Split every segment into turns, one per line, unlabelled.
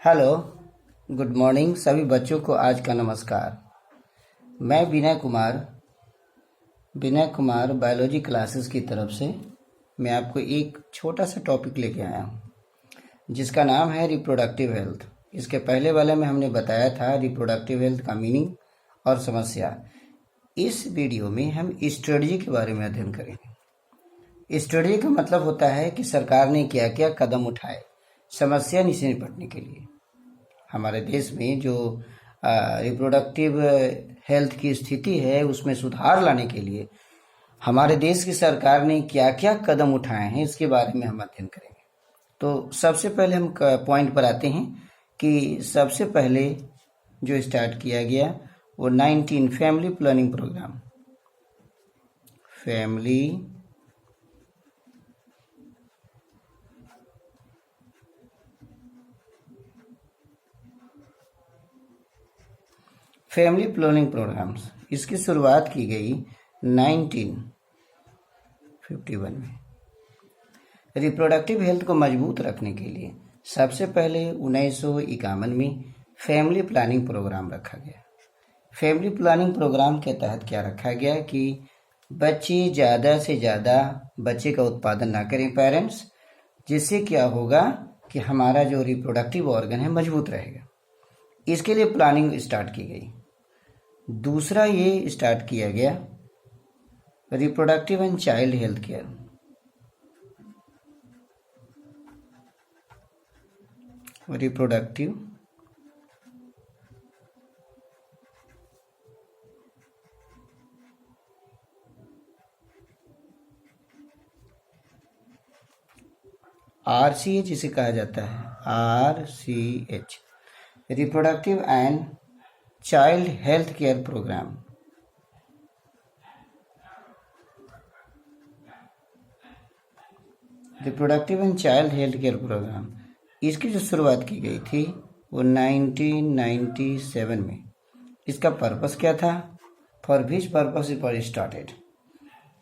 Hello, good morning सभी बच्चों को आज का नमस्कार। मैं विनय कुमार बायोलॉजी क्लासेस की तरफ से मैं आपको एक छोटा सा टॉपिक लेके आया हूँ जिसका नाम है रिप्रोडक्टिव हेल्थ। इसके पहले वाले में हमने बताया था रिप्रोडक्टिव हेल्थ का मीनिंग और समस्या। इस वीडियो में हम स्ट्रेटजी के बारे में अध्ययन करेंगे। स्ट्रेटजी का मतलब होता है कि सरकार ने क्या क्या कदम उठाए समस्या से निपटने के लिए। हमारे देश में जो रिप्रोडक्टिव हेल्थ की स्थिति है उसमें सुधार लाने के लिए हमारे देश की सरकार ने क्या क्या कदम उठाए हैं इसके बारे में हम अध्ययन करेंगे। तो सबसे पहले हम पॉइंट पर आते हैं कि सबसे पहले जो स्टार्ट किया गया वो 19 family planning program. Family planning programs इसकी शुरुआत की गई 1951 में। रिप्रोडक्टिव हेल्थ को मजबूत रखने के लिए सबसे पहले 1951 में फैमिली प्लानिंग प्रोग्राम रखा गया। फैमिली प्लानिंग प्रोग्राम के तहत क्या रखा गया कि बच्चे ज़्यादा से ज़्यादा बच्चे का उत्पादन ना करें पेरेंट्स, जिससे क्या होगा कि हमारा जो रिप्रोडक्टिव ऑर्गन है मजबूत रहेगा। इसके लिए प्लानिंग स्टार्ट की गई। दूसरा ये स्टार्ट किया गया reproductive and child health care. Reproductive RCH जिसे कहा जाता है, RCH reproductive and child health care program. Reproductive and child health care program इसकी जो शुरुआत की गई थी वो 1997 में। इसका पर्पस क्या था? For which purpose it was started.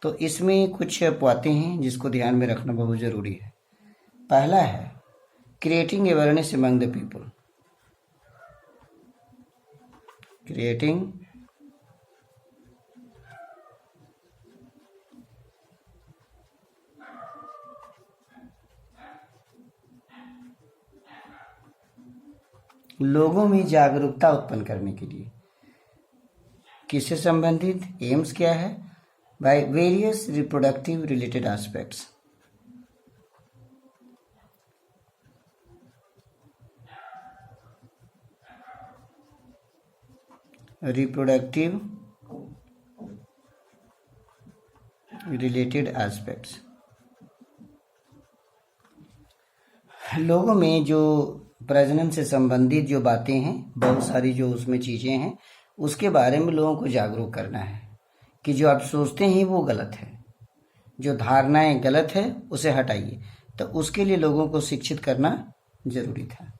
तो इसमें कुछ बातें हैं जिसको ध्यान में रखना बहुत ज़रूरी है। पहला है creating awareness among the people. Creating लोगों में जागरूकता उत्पन्न करने के लिए। किससे संबंधित? एम्स क्या है? By various reproductive related aspects. Reproductive related aspects लोगों में जो प्रजनन से संबंधित जो बातें हैं, बहुत सारी जो उसमें चीज़ें हैं, उसके बारे में लोगों को जागरूक करना है कि जो आप सोचते हैं वो गलत है, जो धारणाएं गलत है उसे हटाइए। तो उसके लिए लोगों को शिक्षित करना जरूरी था।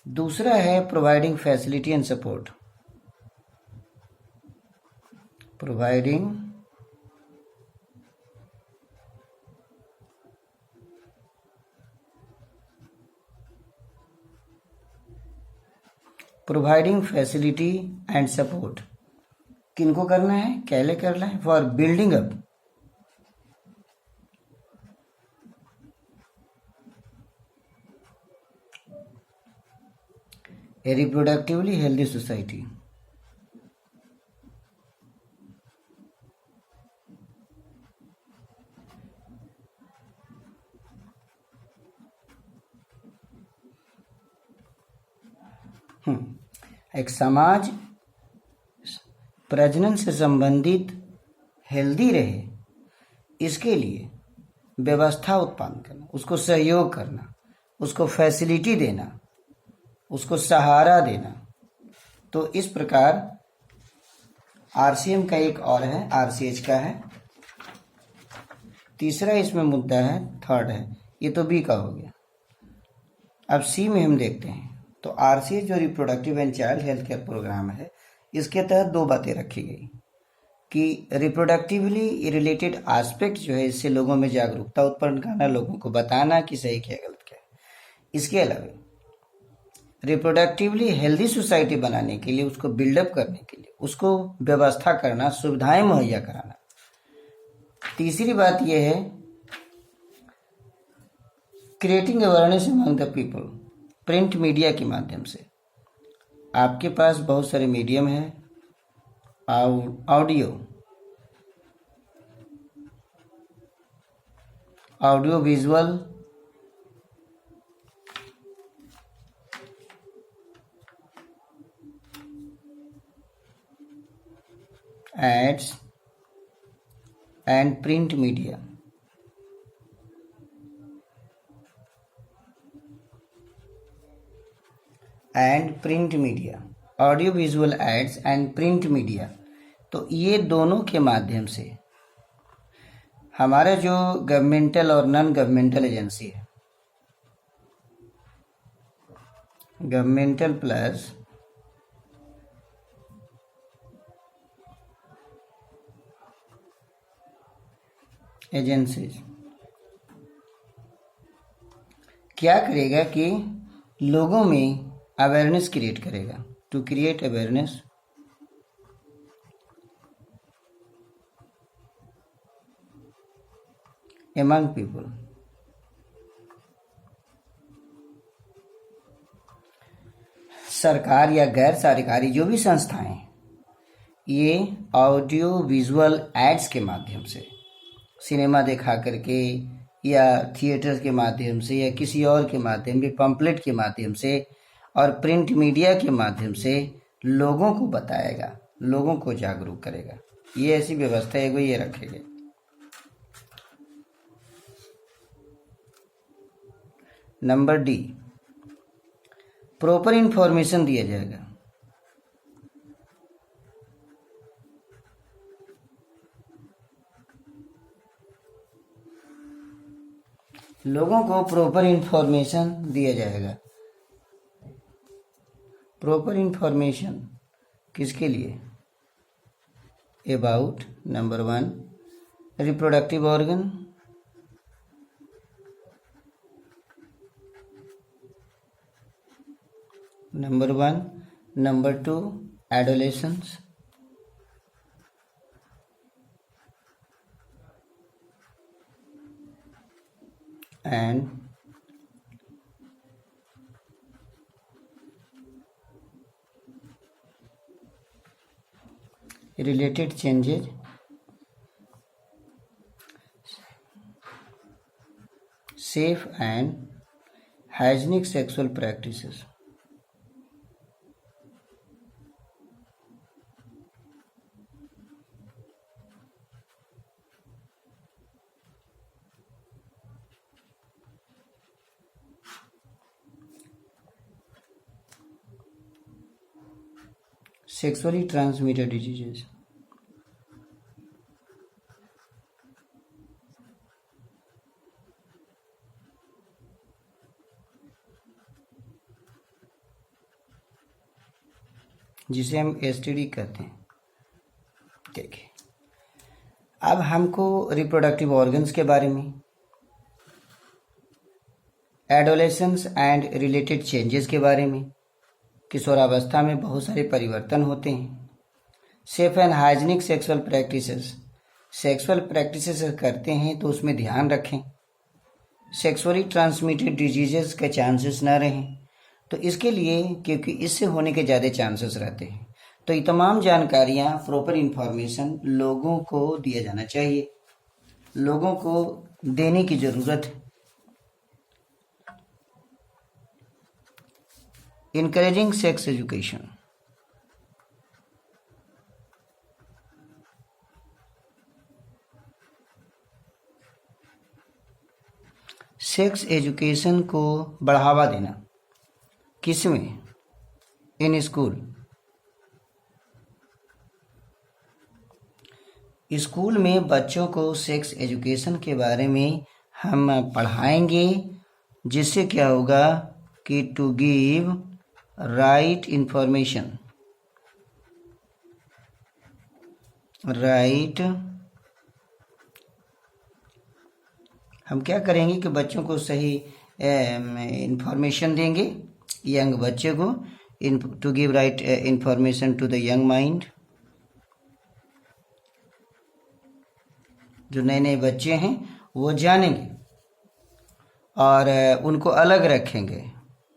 दूसरा है providing facility and support. Providing facility and support किनको करना है, कैले करना है? For building up A reproductively healthy society. एक समाज प्रजनन से संबंधित हेल्दी रहे, इसके लिए व्यवस्था उत्पन्न करना, उसको सहयोग करना, उसको फैसिलिटी देना, उसको सहारा देना। तो इस प्रकार RCM का एक और है, RCH का है। तीसरा इसमें मुद्दा है, थर्ड है, ये तो B का हो गया। अब C में हम देखते हैं तो RCH जो reproductive and child health care program है, इसके तहत दो बातें रखी गई कि रिप्रोडक्टिवली रिलेटेड एस्पेक्ट जो है, इससे लोगों में जागरूकता उत्पन्न करना, लोगों को बताना कि सही क्या गलत क्या है। इसके अलावा रिप्रोडक्टिवली हेल्दी सोसाइटी बनाने के लिए, उसको बिल्डअप करने के लिए, उसको व्यवस्था करना, सुविधाएं मुहैया कराना। तीसरी बात यह है creating awareness among the people, print media के माध्यम से। आपके पास बहुत सारे मीडियम हैं, audio visual, aids and print media. Audio visual aids and print media. तो ये दोनों के माध्यम से हमारे जो गवर्नमेंटल और नॉन गवर्नमेंटल एजेंसी है, गवर्नमेंटल प्लस एजेंसीज, क्या करेगा कि लोगों में अवेयरनेस क्रिएट करेगा, to create awareness among people। सरकार या गैर सरकारी जो भी संस्थाएं ये ऑडियो विजुअल एड्स के माध्यम से, सिनेमा दिखा करके या थिएटर के माध्यम से या किसी और के माध्यम से, पंपलेट के माध्यम से और प्रिंट मीडिया के माध्यम से लोगों को बताएगा, लोगों को जागरूक करेगा। ये ऐसी व्यवस्था है, वो ये रखेगा। नंबर डी, प्रॉपर इंफॉर्मेशन दिया जाएगा। लोगों को प्रॉपर इंफॉर्मेशन दिया जाएगा। प्रॉपर इंफॉर्मेशन किसके लिए? About number 1 reproductive organ, number 1, number 2 adolescence, and related changes, safe and hygienic sexual practices। Sexually transmitted diseases, जिसे हम एसटीडी कहते हैं। देखिए, अब हमको रिप्रोडक्टिव ऑर्गन्स के बारे में, एडोलेसेंस एंड रिलेटेड चेंजेस के बारे में, किशोरावस्था में बहुत सारे परिवर्तन होते हैं। Safe and hygienic sexual practices करते हैं तो उसमें ध्यान रखें, सेक्सुअली ट्रांसमिटेड डिजीजेस के चांसेस ना रहें। तो इसके लिए, क्योंकि इससे होने के ज़्यादा चांसेस रहते हैं, तो ये तमाम जानकारियाँ, प्रॉपर इंफॉर्मेशन लोगों को दिया जाना चाहिए, लोगों को देने की ज़रूरत है। Encouraging sex education, sex education को बढ़ावा देना, किसमें? In school. स्कूल में बच्चों को सेक्स एजुकेशन के बारे में हम पढ़ाएंगे, जिससे क्या होगा कि to give right information, right, हम क्या करेंगे कि बच्चों को सही इंफॉर्मेशन देंगे, यंग बच्चे को, to give right information to the young mind. जो नए नए बच्चे हैं वो जानेंगे और उनको अलग रखेंगे।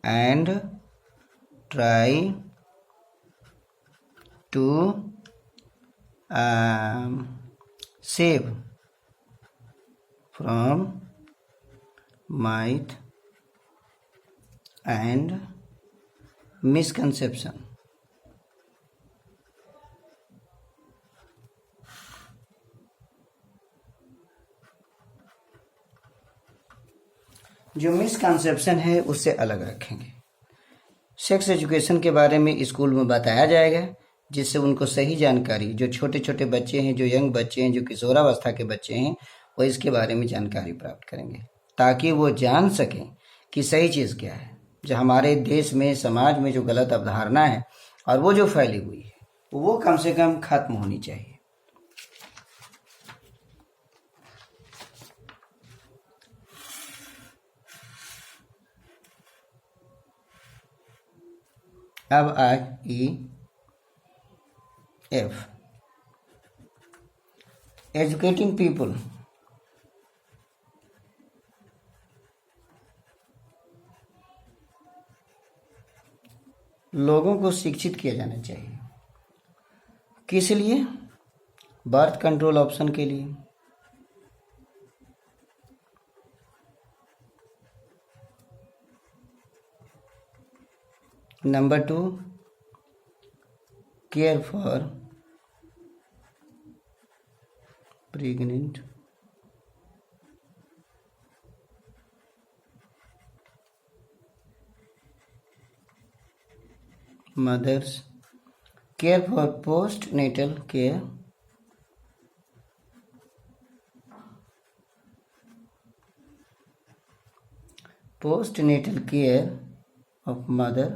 And try to save from myth and misconception। जो मिसकंसेप्शन है उससे अलग रखेंगे। सेक्स एजुकेशन के बारे में स्कूल में बताया जाएगा, जिससे उनको सही जानकारी, जो छोटे छोटे बच्चे हैं, जो यंग बच्चे हैं, जो किशोरावस्था के बच्चे हैं, वो इसके बारे में जानकारी प्राप्त करेंगे, ताकि वो जान सकें कि सही चीज़ क्या है। जो हमारे देश में, समाज में जो गलत अवधारणा है और वो जो फैली हुई है, वो कम से कम खत्म होनी चाहिए। अब आज EF, एजुकेटिंग पीपल। लोगों को शिक्षित किया जाना चाहिए। किस लिए? बर्थ कंट्रोल ऑप्शन के लिए। Number 2, care for pregnant mothers, care for postnatal care, postnatal care of mother,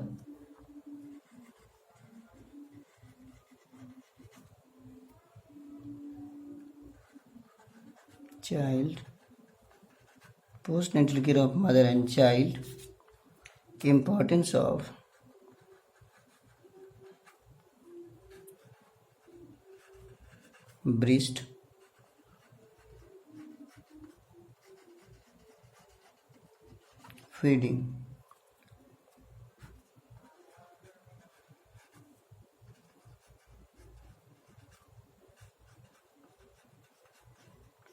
child, postnatal care of mother and child, importance of breast feeding,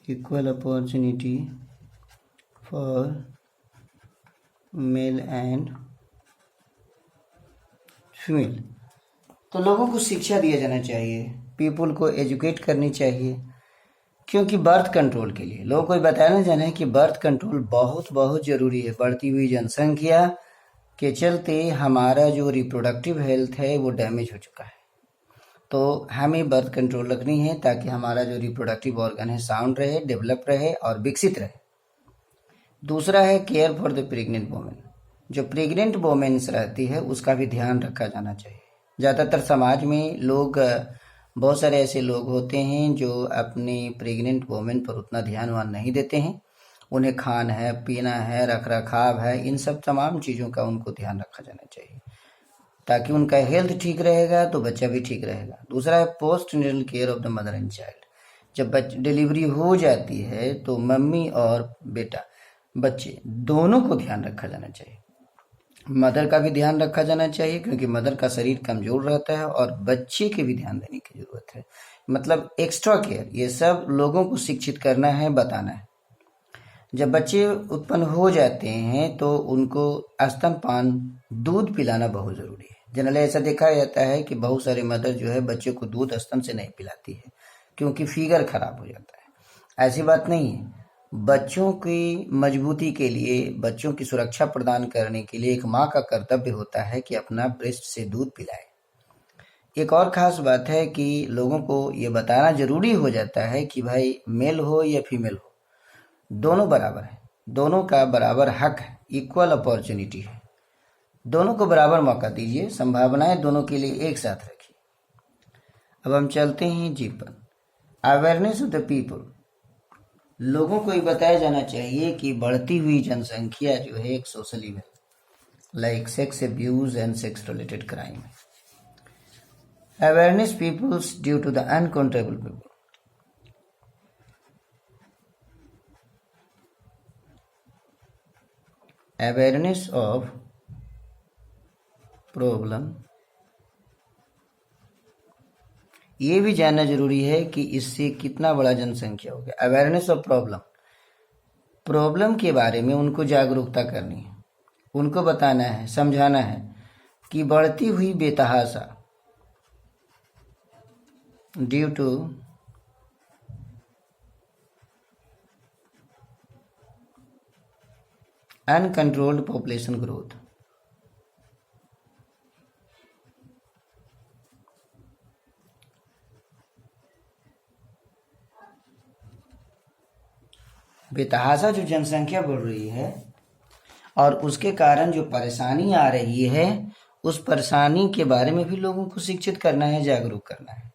equal opportunity for male and female. तो लोगों को शिक्षा दिया जाना चाहिए, people को educate करनी चाहिए, क्योंकि बर्थ कंट्रोल के लिए लोगों को बताना जाना है कि बर्थ कंट्रोल बहुत बहुत ज़रूरी है। बढ़ती हुई जनसंख्या के चलते हमारा जो रिप्रोडक्टिव हेल्थ है वो डैमेज हो चुका है, तो हमें बर्थ कंट्रोल रखनी है ताकि हमारा जो रिप्रोडक्टिव ऑर्गन है साउंड रहे, डेवलप रहे और विकसित रहे। दूसरा है care for the pregnant women. जो प्रेग्नेंट वोमेन्स रहती है उसका भी ध्यान रखा जाना चाहिए। ज़्यादातर समाज में लोग, बहुत सारे ऐसे लोग होते हैं जो अपनी प्रेग्नेंट वोमेन पर उतना ध्यान वान नहीं देते हैं। उन्हें खाना है, पीना है, रख रखाव है, इन सब तमाम चीज़ों का उनको ध्यान रखा जाना चाहिए, ताकि उनका हेल्थ ठीक रहेगा तो बच्चा भी ठीक रहेगा। दूसरा है post natal care of the mother and child. जब डिलीवरी हो जाती है तो मम्मी और बेटा, बच्चे दोनों को ध्यान रखा जाना चाहिए। मदर का भी ध्यान रखा जाना चाहिए क्योंकि मदर का शरीर कमज़ोर रहता है, और बच्चे के भी ध्यान देने की ज़रूरत है, मतलब एक्स्ट्रा केयर। ये सब लोगों को शिक्षित करना है, बताना है। जब बच्चे उत्पन्न हो जाते हैं तो उनको स्तनपान, दूध पिलाना बहुत ज़रूरी है। जनरली ऐसा देखा जाता है कि बहुत सारे मदर जो है बच्चे को दूध स्तन से नहीं पिलाती है क्योंकि फिगर खराब हो जाता है। ऐसी बात नहीं है। बच्चों की मजबूती के लिए, बच्चों की सुरक्षा प्रदान करने के लिए एक माँ का कर्तव्य होता है कि अपना ब्रेस्ट से दूध पिलाए। एक और ख़ास बात है कि लोगों को ये बताना ज़रूरी हो जाता है कि भाई मेल हो या फीमेल हो, दोनों बराबर है, दोनों का बराबर हक है, इक्वल अपॉर्चुनिटी है। दोनों को बराबर मौका दीजिए, संभावनाएं दोनों के लिए एक साथ रखिए। अब हम चलते हैं जी पर। Awareness of the people. लोगों को ये बताया जाना चाहिए कि बढ़ती हुई जनसंख्या जो है एक social event, like sex abuse and sex related crime. Awareness peoples due to the uncontrollable people. Awareness of problem, ये भी जानना जरूरी है कि इससे कितना बड़ा जनसंख्या हो गया। अवेयरनेस ऑफ प्रॉब्लम के बारे में उनको जागरूकता करनी है, उनको बताना है, समझाना है कि बढ़ती हुई बेतहाशा due to uncontrolled population growth, बेतहाशा जो जनसंख्या बढ़ रही है और उसके कारण जो परेशानी आ रही है, उस परेशानी के बारे में भी लोगों को शिक्षित करना है, जागरूक करना है।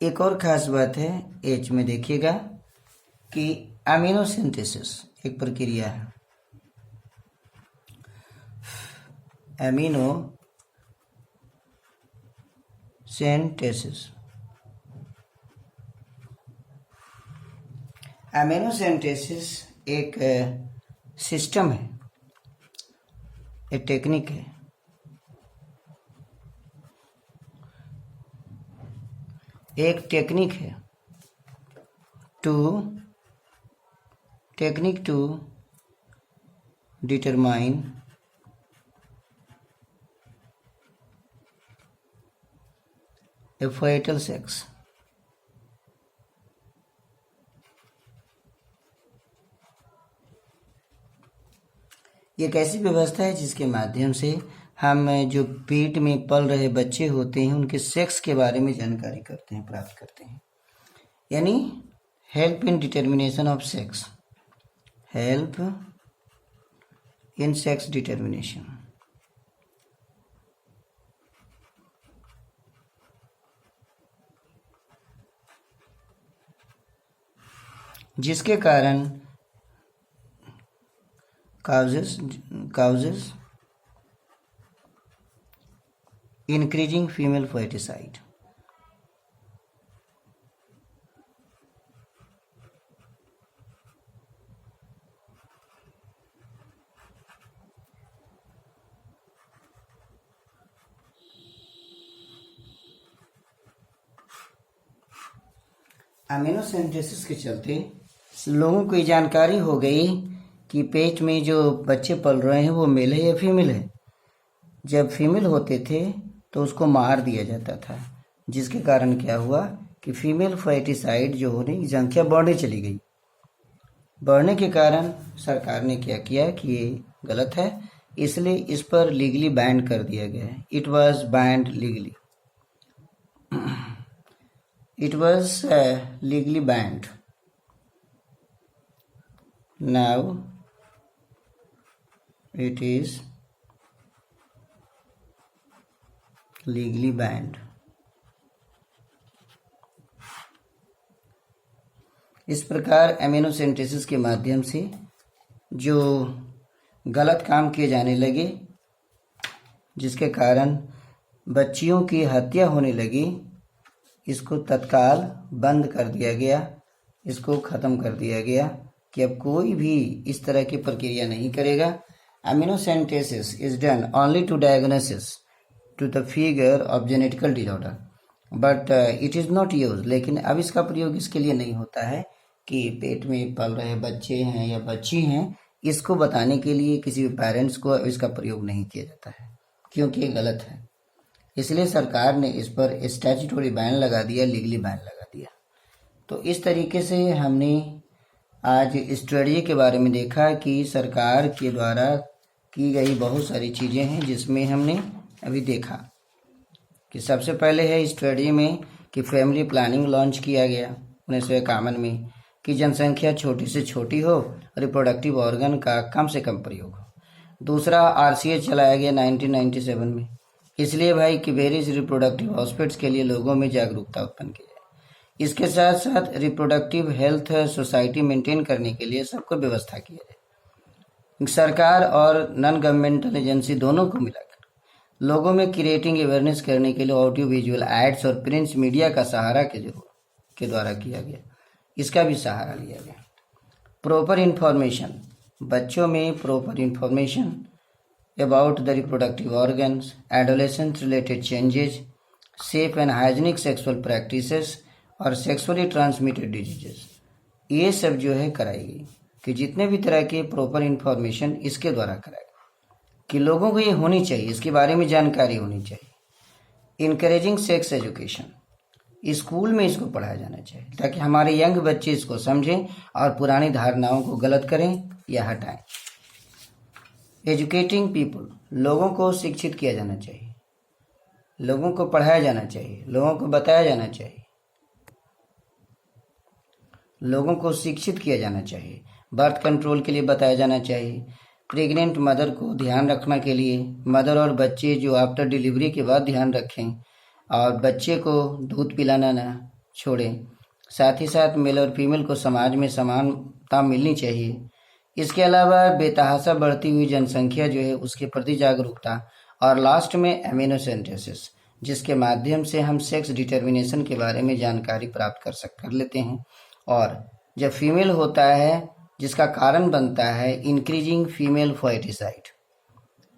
एक और खास बात है, एच में देखिएगा कि अमीनो सिंथेसिस एक प्रक्रिया है। अमीनो सिंथेसिस, अमीनो सिंथेसिस एक सिस्टम है, एक टेक्निक है। एक टेक्निक है to determine a foetal sex. ये एक ऐसी व्यवस्था है जिसके माध्यम से हम जो पेट में पल रहे बच्चे होते हैं उनके सेक्स के बारे में जानकारी करते हैं, प्राप्त करते हैं। यानी help in determination of sex, help in sex determination. जिसके कारण causes increasing female feticide। Amino synthesis के चलते लोगों को ये जानकारी हो गई कि पेट में जो बच्चे पल रहे हैं वो मेल है या फीमेल है। जब फीमेल होते थे तो उसको मार दिया जाता था, जिसके कारण क्या हुआ कि फीमेल फर्टिसाइड जो होने की संख्या बढ़ने चली गई। बढ़ने के कारण सरकार ने क्या किया कि ये गलत है, इसलिए इस पर लीगली बैन कर दिया गया है। It was banned legally, it was legally band. Now it is legally banned। इस प्रकार अमीनो सिंथेसिस के माध्यम से जो गलत काम किए जाने लगे, जिसके कारण बच्चियों की हत्या होने लगी, इसको तत्काल बंद कर दिया गया, इसको ख़त्म कर दिया गया कि अब कोई भी इस तरह की प्रक्रिया नहीं करेगा। Amniocentesis is done only to diagnosis to the figure of genetical disorder, but it is not used। लेकिन अब इसका प्रयोग इसके लिए नहीं होता है कि पेट में पल रहे बच्चे हैं या बच्ची हैं, इसको बताने के लिए किसी पेरेंट्स को इसका प्रयोग नहीं किया जाता है, क्योंकि ये गलत है। इसलिए सरकार ने इस पर स्टैट्यूटरी बैन लगा दिया, लीगली बैन लगा दिया। तो इस तरीके से हमने आज स्ट्रेटजी के बारे में देखा कि सरकार के द्वारा की गई बहुत सारी चीज़ें हैं, जिसमें हमने अभी देखा कि सबसे पहले है स्ट्रेटजी में कि फैमिली प्लानिंग लॉन्च किया गया 1951 में कि जनसंख्या छोटी से छोटी हो, रिप्रोडक्टिव ऑर्गन का कम से कम प्रयोग हो। दूसरा RCH चलाया गया 1997 में, इसलिए भाई कि वेरियस रिप्रोडक्टिव हॉस्पिटल्स के लिए लोगों में जागरूकता उत्पन्न की जाए। इसके साथ साथ रिप्रोडक्टिव हेल्थ सोसाइटी मेंटेन करने के लिए सबको व्यवस्था की जाए। सरकार और नॉन गवर्नमेंटल एजेंसी दोनों को मिलाकर लोगों में क्रिएटिंग अवेयरनेस करने के लिए ऑडियो विजुअल एड्स और प्रिंट मीडिया का सहारा के द्वारा किया गया, इसका भी सहारा लिया गया। प्रॉपर इंफॉर्मेशन, बच्चों में proper information about the reproductive organs, adolescence related changes, safe and hygienic sexual practices और सेक्सुअली ट्रांसमिटेड डिजीजेस, ये सब जो है कराएगी कि जितने भी तरह के प्रॉपर इंफॉर्मेशन इसके द्वारा कराएगा कि लोगों को ये होनी चाहिए, इसके बारे में जानकारी होनी चाहिए। इनकरेजिंग सेक्स एजुकेशन, स्कूल में इसको पढ़ाया जाना चाहिए ताकि हमारे यंग बच्चे इसको समझें और पुरानी धारणाओं को गलत करें या हटाएं। एजुकेटिंग पीपल, लोगों को शिक्षित किया जाना चाहिए, लोगों को पढ़ाया जाना चाहिए, लोगों को बताया जाना चाहिए, लोगों को शिक्षित किया जाना चाहिए। बर्थ कंट्रोल के लिए बताया जाना चाहिए। प्रेग्नेंट मदर को ध्यान रखना के लिए मदर और बच्चे जो आफ्टर डिलीवरी के बाद ध्यान रखें और बच्चे को दूध पिलाना ना छोड़ें। साथ ही साथ मेल और फीमेल को समाज में समानता मिलनी चाहिए। इसके अलावा बेतहाशा बढ़ती हुई जनसंख्या जो है उसके प्रति जागरूकता, और लास्ट में एमिनोसेंटेसिस, जिसके माध्यम से हम सेक्स डिटर्मिनेशन के बारे में जानकारी प्राप्त कर लेते हैं। और जब फीमेल होता है जिसका कारण बनता है इंक्रीजिंग फीमेल फर्टिसाइड,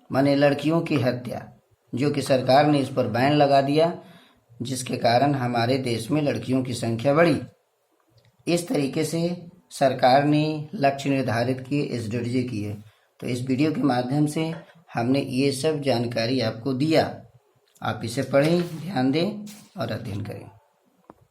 माने लड़कियों की हत्या, जो कि सरकार ने इस पर बैन लगा दिया, जिसके कारण हमारे देश में लड़कियों की संख्या बढ़ी। इस तरीके से सरकार ने लक्ष्य निर्धारित किए, स्ट्रेटजी की है। तो इस वीडियो के माध्यम से हमने ये सब जानकारी आपको दिया। आप इसे पढ़ें, ध्यान दें और अध्ययन करें।